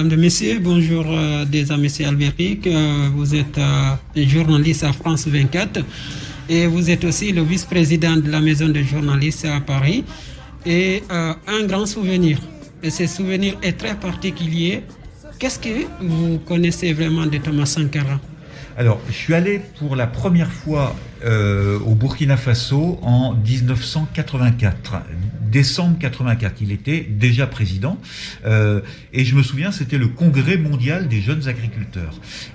mesdames et messieurs, bonjour déjà monsieur Albéric. Vous êtes journaliste à France 24 et vous êtes aussi le vice-président de la maison des journalistes à Paris. Et un grand souvenir, et ce souvenir est très particulier. Qu'est-ce que vous connaissez vraiment de Thomas Sankara ? Alors, je suis allé pour la première fois au Burkina Faso en 1984, décembre 84. Il était déjà président et je me souviens, c'était le congrès mondial des jeunes agriculteurs.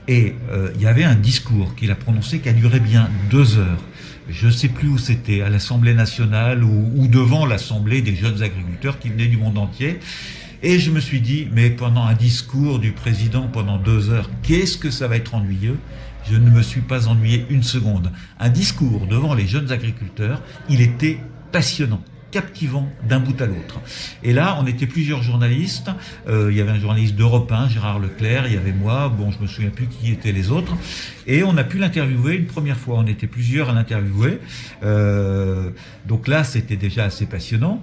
Et il y avait un discours qu'il a prononcé qui a duré bien 2 heures. Je ne sais plus où c'était, à l'Assemblée nationale ou devant l'Assemblée des jeunes agriculteurs qui venaient du monde entier. Et je me suis dit, mais pendant un discours du président pendant 2 heures, qu'est-ce que ça va être ennuyeux ? Je ne me suis pas ennuyé une seconde. Un discours devant les jeunes agriculteurs, il était passionnant, captivant d'un bout à l'autre. Et là, on était plusieurs journalistes. Il y avait un journaliste d'Europe 1, Gérard Leclerc, il y avait moi, bon, je me souviens plus qui étaient les autres. Et on a pu l'interviewer une première fois. On était plusieurs à l'interviewer. Donc là, c'était déjà assez passionnant.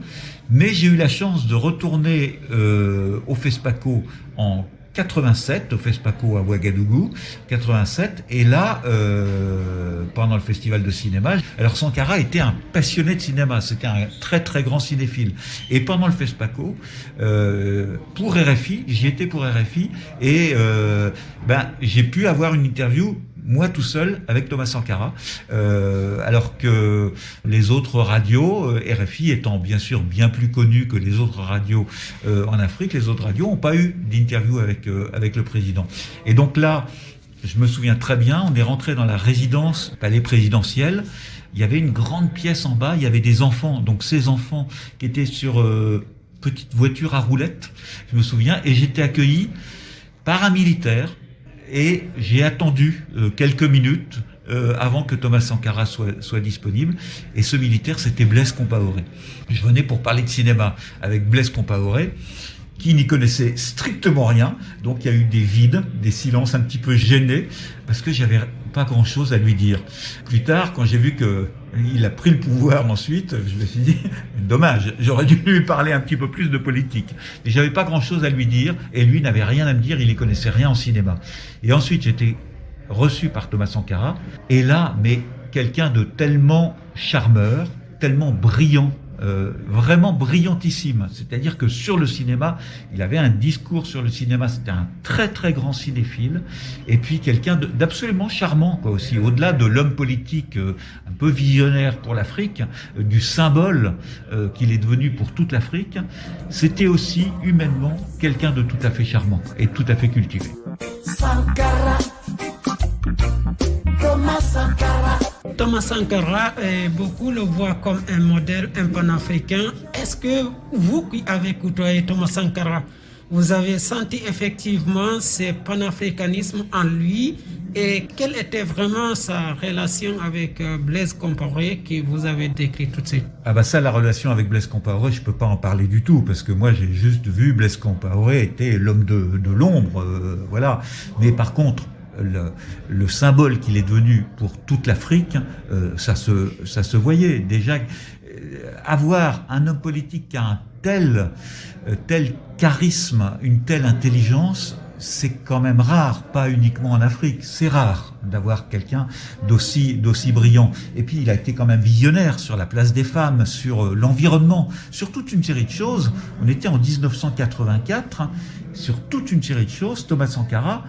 Mais j'ai eu la chance de retourner au FESPACO en 87, au FESPACO à Ouagadougou, 87, et là, pendant le festival de cinéma, alors Sankara était un passionné de cinéma, c'était un très très grand cinéphile, et pendant le FESPACO, pour RFI, j'y étais pour RFI, et j'ai pu avoir une interview moi tout seul avec Thomas Sankara, alors que les autres radios, RFI étant bien sûr bien plus connue que les autres radios en Afrique, les autres radios n'ont pas eu d'interview avec le président. Et donc là, je me souviens très bien, on est rentré dans la résidence palais présidentiel. Il y avait une grande pièce en bas, il y avait des enfants, donc ces enfants qui étaient sur petite voiture à roulettes, je me souviens, et j'étais accueilli par un militaire. Et j'ai attendu quelques minutes avant que Thomas Sankara soit disponible. Et ce militaire, c'était Blaise Compaoré. Je venais pour parler de cinéma avec Blaise Compaoré, qui n'y connaissait strictement rien. Donc il y a eu des vides, des silences un petit peu gênés, parce que j'avais pas grand-chose à lui dire. Plus tard, quand j'ai vu qu'il a pris le pouvoir ensuite, je me suis dit, dommage, j'aurais dû lui parler un petit peu plus de politique. Mais j'avais pas grand-chose à lui dire, et lui n'avait rien à me dire, il y connaissait rien en cinéma. Et ensuite, j'étais reçu par Thomas Sankara, et là, mais quelqu'un de tellement charmeur, tellement brillant, vraiment brillantissime. C'est-à-dire que sur le cinéma, il avait un discours sur le cinéma, c'était un très très grand cinéphile, et puis quelqu'un d'absolument charmant, quoi, aussi, au-delà de l'homme politique un peu visionnaire pour l'Afrique, du symbole qu'il est devenu pour toute l'Afrique, c'était aussi humainement quelqu'un de tout à fait charmant et tout à fait cultivé. Sankara, Thomas Sankara. Thomas Sankara, beaucoup le voient comme un modèle, un panafricain. Est-ce que vous qui avez côtoyé Thomas Sankara, vous avez senti effectivement ce panafricanisme en lui et quelle était vraiment sa relation avec Blaise Compaoré que vous avez décrit tout de suite? Ah bah ça, la relation avec Blaise Compaoré, je peux pas en parler du tout parce que moi j'ai juste vu Blaise Compaoré était l'homme de l'ombre, voilà. Mais par contre, le symbole qu'il est devenu pour toute l'Afrique, ça se voyait. Déjà, avoir un homme politique qui a un tel charisme, une telle intelligence, c'est quand même rare, pas uniquement en Afrique, c'est rare d'avoir quelqu'un d'aussi brillant. Et puis il a été quand même visionnaire sur la place des femmes, sur l'environnement, sur toute une série de choses. On était en 1984, sur toute une série de choses. Thomas Sankara,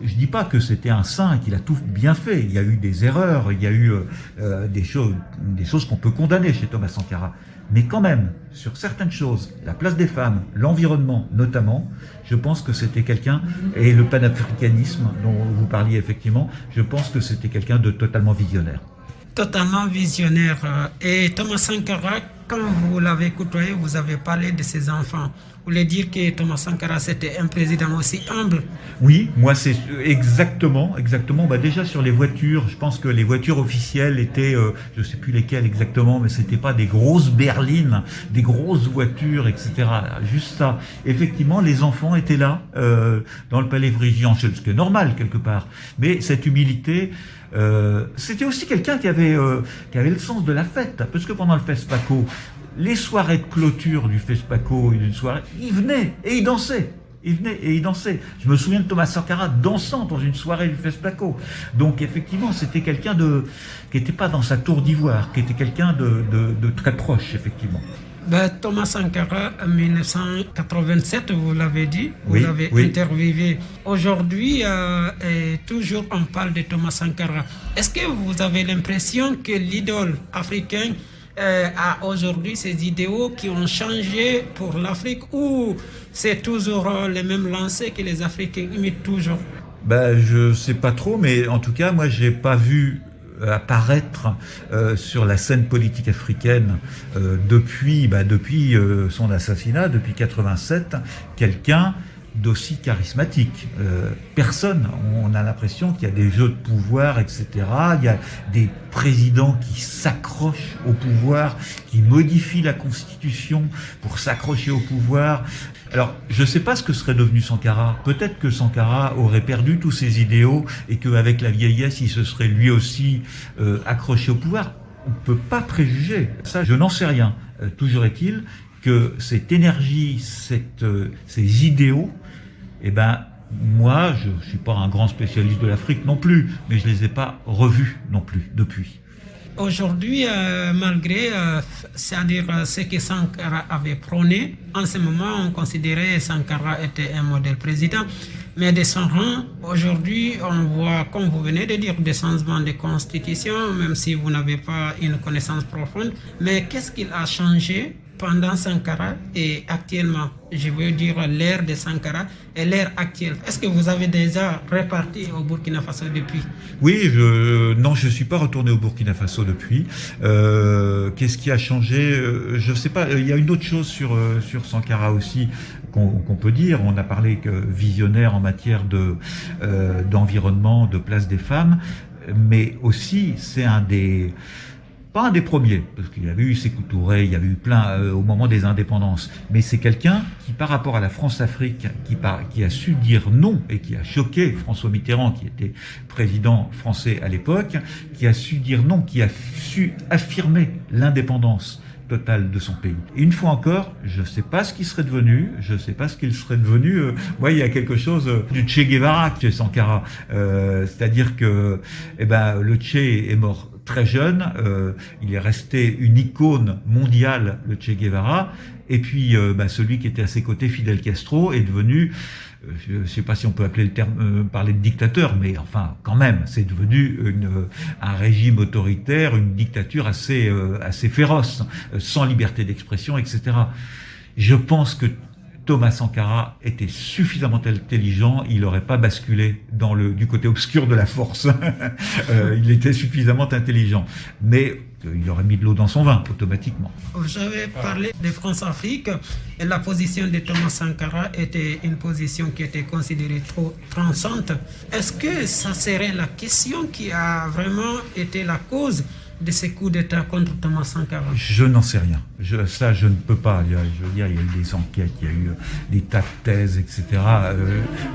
je dis pas que c'était un saint et qu'il a tout bien fait. Il y a eu des erreurs, il y a eu des choses qu'on peut condamner chez Thomas Sankara. Mais quand même, sur certaines choses, la place des femmes, l'environnement notamment, je pense que c'était quelqu'un, et le panafricanisme dont vous parliez effectivement, je pense que c'était quelqu'un de totalement visionnaire. Totalement visionnaire. Et Thomas Sankara, quand vous l'avez côtoyé, vous avez parlé de ses enfants. Vous voulez dire que Thomas Sankara, c'était un président aussi humble? Oui, moi c'est exactement. Bah déjà sur les voitures, je pense que les voitures officielles étaient, je sais plus lesquelles exactement, mais c'était pas des grosses berlines, des grosses voitures, etc. Juste ça. Effectivement, les enfants étaient là dans le palais présidentiel, ce qui est normal quelque part. Mais cette humilité, c'était aussi quelqu'un qui avait le sens de la fête, parce que pendant le FESPACO, les soirées de clôture du FESPACO, il venait et il dansait. Il venait et il dansait. Je me souviens de Thomas Sankara dansant dans une soirée du Fesplaco. Donc effectivement, c'était quelqu'un qui n'était pas dans sa tour d'ivoire, qui était quelqu'un de très proche, effectivement. Thomas Sankara, en 1987, vous l'avez dit, vous Oui, l'avez oui. interviewé. Aujourd'hui, et toujours on parle de Thomas Sankara. Est-ce que vous avez l'impression que l'idole africaine a aujourd'hui ces idéaux qui ont changé pour l'Afrique, ou c'est toujours les mêmes lancers que les Africains imitent toujours? Je sais pas trop, mais en tout cas, moi, j'ai pas vu apparaître sur la scène politique africaine depuis son assassinat, depuis 87, quelqu'un d'aussi charismatique. Personne. On a l'impression qu'il y a des jeux de pouvoir, etc. Il y a des présidents qui s'accrochent au pouvoir, qui modifient la Constitution pour s'accrocher au pouvoir. Alors, je ne sais pas ce que serait devenu Sankara. Peut-être que Sankara aurait perdu tous ses idéaux et qu'avec la vieillesse, il se serait lui aussi accroché au pouvoir. On ne peut pas préjuger. Ça, je n'en sais rien. Toujours est-il que cette énergie, ces idéaux, moi, je ne suis pas un grand spécialiste de l'Afrique non plus, mais je ne les ai pas revus non plus depuis. Aujourd'hui, malgré c'est-à-dire ce que Sankara avait prôné, en ce moment, on considérait Sankara était un modèle président. Mais de son rang, aujourd'hui, on voit, comme vous venez de dire, des changements de constitution, même si vous n'avez pas une connaissance profonde. Mais qu'est-ce qu'il a changé pendant Sankara et actuellement? Je veux dire l'ère de Sankara et l'ère actuelle. Est-ce que vous avez déjà reparti au Burkina Faso depuis? Oui, non, je suis pas retourné au Burkina Faso depuis. Qu'est-ce qui a changé? Je sais pas. Il y a une autre chose sur Sankara aussi qu'on peut dire. On a parlé que visionnaire en matière d'environnement, de place des femmes, mais aussi c'est pas un des premiers, parce qu'il y avait eu Sékou Touré, il y avait eu plein au moment des indépendances, mais c'est quelqu'un qui, par rapport à la France-Afrique, qui a su dire non et qui a choqué François Mitterrand, qui était président français à l'époque, qui a su dire non, qui a su affirmer l'indépendance totale de son pays. Et une fois encore, je ne sais pas ce qu'il serait devenu, moi, il y a quelque chose du Che Guevara chez Sankara, c'est-à-dire que le Che est mort très jeune, il est resté une icône mondiale, le Che Guevara, et puis celui qui était à ses côtés, Fidel Castro, est devenu, je ne sais pas si on peut appeler le terme, parler de dictateur, mais enfin quand même, c'est devenu un régime autoritaire, une dictature assez féroce, sans liberté d'expression, etc. Je pense que Thomas Sankara était suffisamment intelligent, il n'aurait pas basculé du côté obscur de la force. Il était suffisamment intelligent. Mais il aurait mis de l'eau dans son vin, automatiquement. Vous avez parlé de France-Afrique et la position de Thomas Sankara était une position qui était considérée trop transcendante. Est-ce que ça serait la question qui a vraiment été la cause de ces coups d'État contre Thomas Sankara? Je n'en sais rien. Je ne peux pas. Il y a eu des enquêtes, il y a eu des tas de thèses, etc.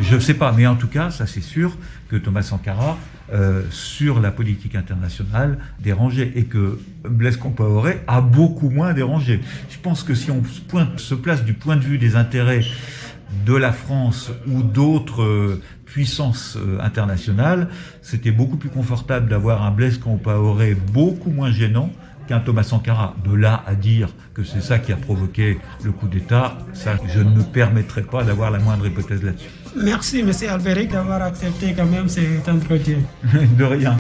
Je ne sais pas. Mais en tout cas, ça c'est sûr que Thomas Sankara, sur la politique internationale, dérangeait. Et que Blaise Compaoré a beaucoup moins dérangé. Je pense que si on se place du point de vue des intérêts de la France ou d'autres puissances internationales, c'était beaucoup plus confortable d'avoir un Blaise Compaoré beaucoup moins gênant qu'un Thomas Sankara. De là à dire que c'est ça qui a provoqué le coup d'État, ça, je ne me permettrai pas d'avoir la moindre hypothèse là-dessus. Merci, M. Albéric, d'avoir accepté quand même cet entretien. De rien.